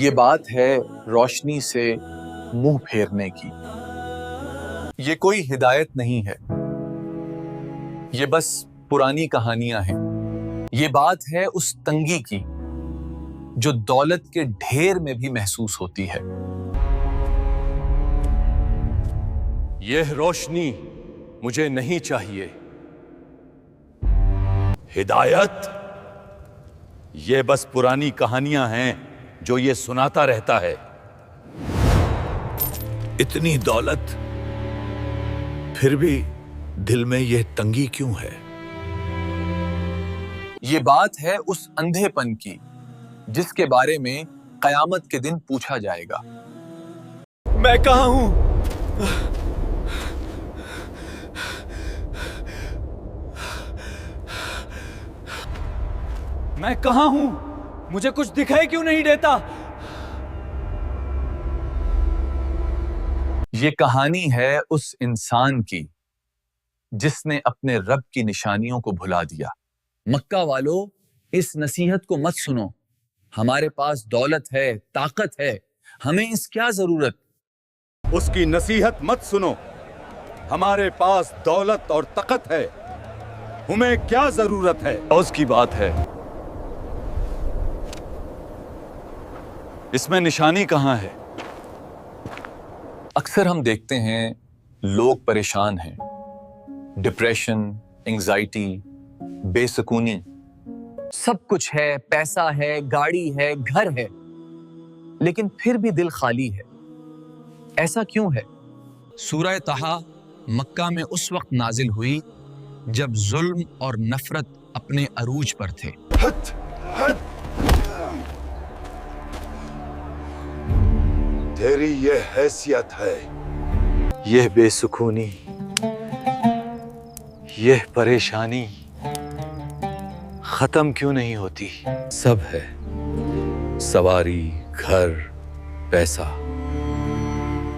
یہ بات ہے روشنی سے منہ پھیرنے کی۔ یہ کوئی ہدایت نہیں ہے، یہ بس پرانی کہانیاں ہیں۔ یہ بات ہے اس تنگی کی جو دولت کے ڈھیر میں بھی محسوس ہوتی ہے۔ یہ روشنی مجھے نہیں چاہیے، ہدایت یہ بس پرانی کہانیاں ہیں جو یہ سناتا رہتا ہے۔ اتنی دولت پھر بھی دل میں یہ تنگی کیوں ہے؟ یہ بات ہے اس اندھے پن کی جس کے بارے میں قیامت کے دن پوچھا جائے گا۔ میں کہاں ہوں؟ میں کہاں ہوں؟ مجھے کچھ دکھائی کیوں نہیں دیتا؟ یہ کہانی ہے اس انسان کی جس نے اپنے رب کی نشانیوں کو بھلا دیا۔ مکہ والو، اس نصیحت کو مت سنو۔ ہمارے پاس دولت ہے، طاقت ہے، ہمیں اس کیا ضرورت؟ اس کی نصیحت مت سنو۔ ہمارے پاس دولت اور طاقت ہے، ہمیں کیا ضرورت ہے؟ اس کی بات ہے، اس میں نشانی کہاں ہے؟ اکثر ہم دیکھتے ہیں لوگ پریشان ہیں، ڈپریشن، انگزائٹی، بے سکونی، سب کچھ ہے، پیسہ ہے، گاڑی ہے، گھر ہے، لیکن پھر بھی دل خالی ہے۔ ایسا کیوں ہے؟ سورہ طٰہٰ مکہ میں اس وقت نازل ہوئی جب ظلم اور نفرت اپنے عروج پر تھے۔ تیری یہ حیثیت ہے، یہ بے سکونی، یہ پریشانی ختم کیوں نہیں ہوتی؟ سب ہے، سواری، گھر، پیسہ،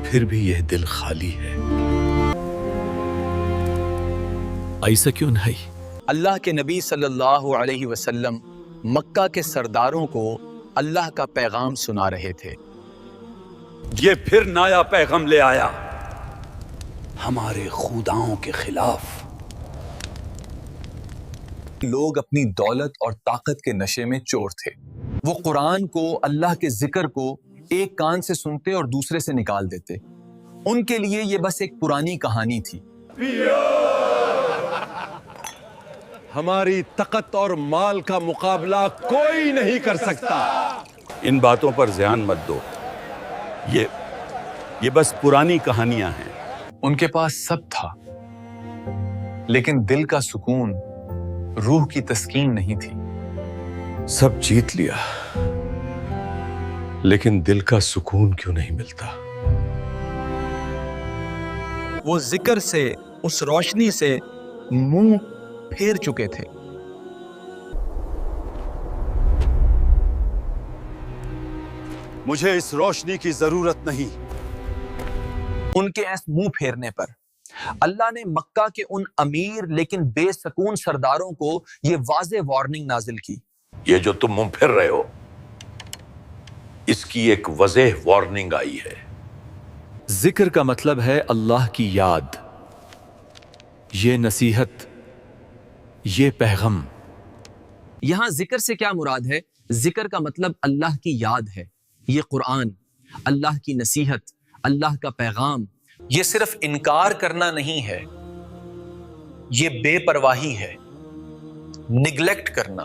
پھر بھی یہ دل خالی ہے۔ ایسا کیوں نہیں؟ اللہ کے نبی صلی اللہ علیہ وسلم مکہ کے سرداروں کو اللہ کا پیغام سنا رہے تھے۔ یہ پھر نیا پیغام لے آیا ہمارے خداؤں کے خلاف۔ لوگ اپنی دولت اور طاقت کے نشے میں چور تھے۔ وہ قرآن کو، اللہ کے ذکر کو ایک کان سے سنتے اور دوسرے سے نکال دیتے۔ ان کے لیے یہ بس ایک پرانی کہانی تھی۔ ہماری طاقت اور مال کا مقابلہ کوئی نہیں کر سکتا۔ ان باتوں پر دھیان مت دو، یہ بس پرانی کہانیاں ہیں۔ ان کے پاس سب تھا، لیکن دل کا سکون، روح کی تسکین نہیں تھی۔ سب جیت لیا، لیکن دل کا سکون کیوں نہیں ملتا؟ وہ ذکر سے، اس روشنی سے منہ پھیر چکے تھے۔ مجھے اس روشنی کی ضرورت نہیں۔ ان کے ایس منہ پھیرنے پر اللہ نے مکہ کے ان امیر لیکن بے سکون سرداروں کو یہ واضح وارننگ نازل کی۔ یہ جو تم منہ پھر رہے ہو، اس کی ایک واضح وارننگ آئی ہے۔ ذکر کا مطلب ہے اللہ کی یاد، یہ نصیحت، یہ پیغام۔ یہاں ذکر سے کیا مراد ہے؟ ذکر کا مطلب اللہ کی یاد ہے۔ یہ قرآن، اللہ کی نصیحت، اللہ کا پیغام، یہ صرف انکار کرنا نہیں ہے، یہ بے پرواہی ہے، نگلیکٹ کرنا۔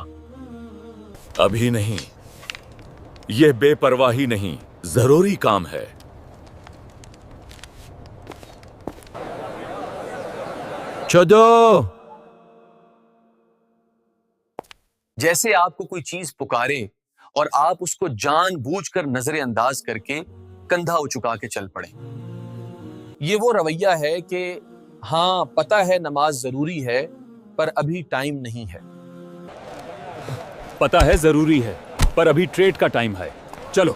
ابھی نہیں، یہ بے پرواہی نہیں، ضروری کام ہے۔ چدو جیسے آپ کو کوئی چیز پکارے اور آپ اس کو جان بوجھ کر نظر انداز کر کے کندھا اچکا کے چل پڑیں۔ یہ وہ رویہ ہے کہ ہاں پتہ ہے نماز ضروری ہے پر ابھی ٹائم نہیں ہے۔ پتہ ہے ضروری ہے، پر ابھی ٹریڈ کا ٹائم ہے، چلو۔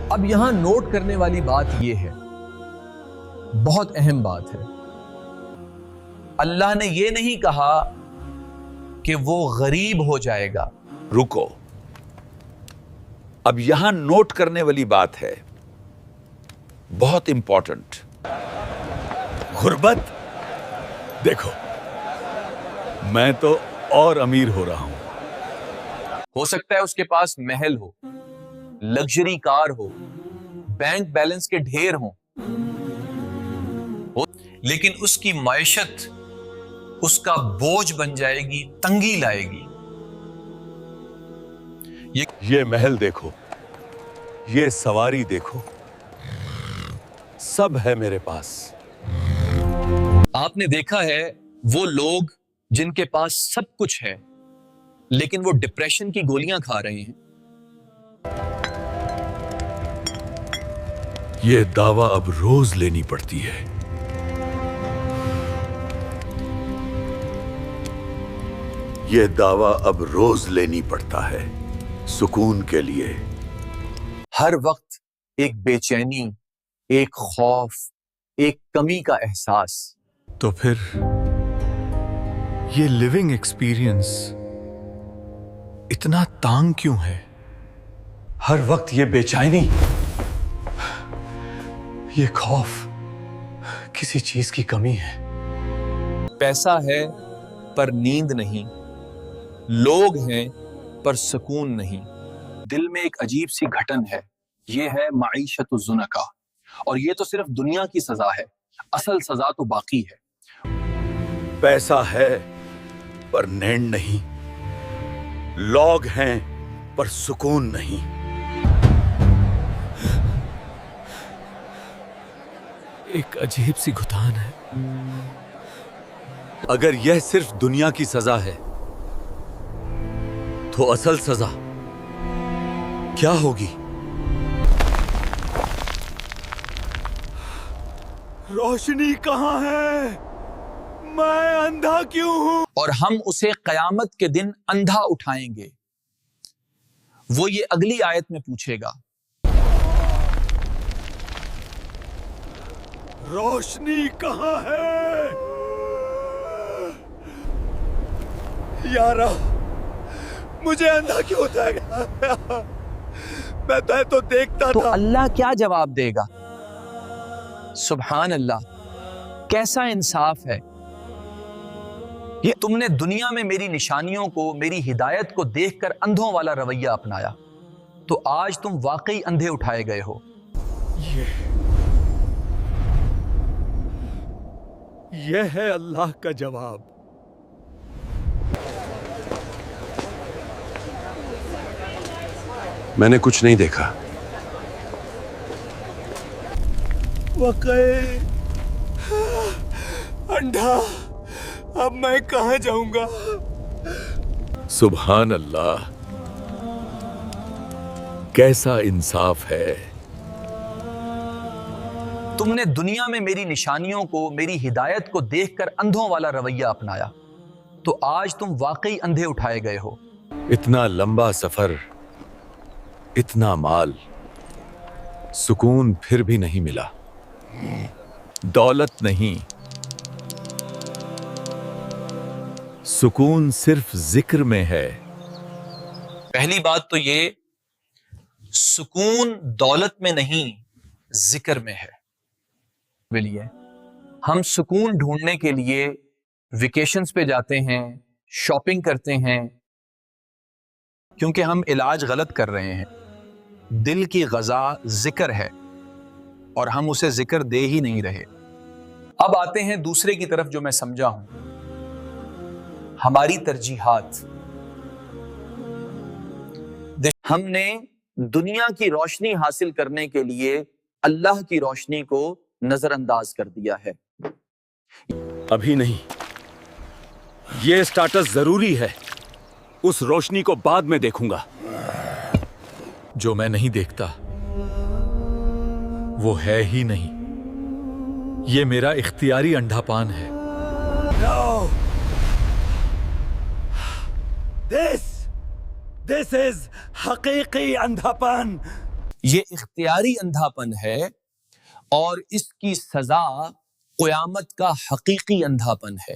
اب یہاں نوٹ کرنے والی بات یہ ہے، بہت اہم بات ہے، اللہ نے یہ نہیں کہا کہ وہ غریب ہو جائے گا. رکو، اب یہاں نوٹ کرنے والی بات ہے، بہت امپورٹنٹ. غربت، دیکھو میں تو اور امیر ہو رہا ہوں. ہو سکتا ہے اس کے پاس محل ہو، لگژری کار ہو، بینک بیلنس کے ڈھیر ہوں، لیکن اس کی معیشت اس کا بوجھ بن جائے گی، تنگی لائے گی. یہ محل دیکھو، یہ سواری دیکھو، سب ہے میرے پاس. آپ نے دیکھا ہے وہ لوگ جن کے پاس سب کچھ ہے لیکن وہ ڈپریشن کی گولیاں کھا رہے ہیں. یہ دعویٰ اب روز لینی پڑتی ہے. یہ دعویٰ اب روز لینی پڑتا ہے سکون کے لیے. ہر وقت ایک بے چینی، ایک خوف، ایک کمی کا احساس. تو پھر یہ لیونگ ایکسپیرینس اتنا تانگ کیوں ہے؟ ہر وقت یہ بے چینی، یہ خوف، کسی چیز کی کمی ہے. پیسہ ہے پر نیند نہیں، لوگ ہیں پر سکون نہیں. دل میں ایک عجیب سی گھٹن ہے، یہ ہے معیشت الزنقہ. اور یہ تو صرف دنیا کی سزا ہے، اصل سزا تو باقی ہے. پیسہ ہے پر نیند نہیں، لوگ ہیں پر سکون نہیں. ایک عجیب سی گھٹن ہے. اگر یہ صرف دنیا کی سزا ہے تو اصل سزا کیا ہوگی؟ روشنی کہاں ہے؟ میں اندھا کیوں ہوں؟ اور ہم اسے قیامت کے دن اندھا اٹھائیں گے. وہ یہ اگلی آیت میں پوچھے گا. روشنی کہاں ہے؟ یارا، مجھے اندھا کیوں ہوتا گیا؟ میں تو دیکھتا تو تھا. اللہ کیا جواب دے گا؟ سبحان اللہ، کیسا انصاف ہے. یہ تم نے دنیا میں میری نشانیوں کو، میری ہدایت کو دیکھ کر اندھوں والا رویہ اپنایا، تو آج تم واقعی اندھے اٹھائے گئے ہو. یہ ہے اللہ کا جواب. میں نے کچھ نہیں دیکھا. وقع انڈا، اب میں کہاں جاؤں گا؟ سبحان اللہ، کیسا انصاف ہے. تم نے دنیا میں میری نشانیوں کو، میری ہدایت کو دیکھ کر اندھوں والا رویہ اپنایا، تو آج تم واقعی اندھے اٹھائے گئے ہو. اتنا لمبا سفر، اتنا مال، سکون پھر بھی نہیں ملا. دولت نہیں، سکون صرف ذکر میں ہے. پہلی بات تو یہ، سکون دولت میں نہیں، ذکر میں ہے. لیے ہم سکون ڈھونڈنے کے لیے ویکیشنز پہ جاتے ہیں، شاپنگ کرتے ہیں، کیونکہ ہم علاج غلط کر رہے ہیں. دل کی غذا ذکر ہے اور ہم اسے ذکر دے ہی نہیں رہے. اب آتے ہیں دوسرے کی طرف جو میں سمجھا ہوں، ہماری ترجیحات. ہم نے دنیا کی روشنی حاصل کرنے کے لیے اللہ کی روشنی کو نظر انداز کر دیا ہے. ابھی نہیں، یہ سٹیٹس ضروری ہے. اس روشنی کو بعد میں دیکھوں گا. جو میں نہیں دیکھتا وہ ہے ہی نہیں. یہ میرا اختیاری انڈھا پان ہے. This is حقیقی اندھا پن. یہ اختیاری اندھاپن ہے اور اس کی سزا قیامت کا حقیقی اندھاپن ہے.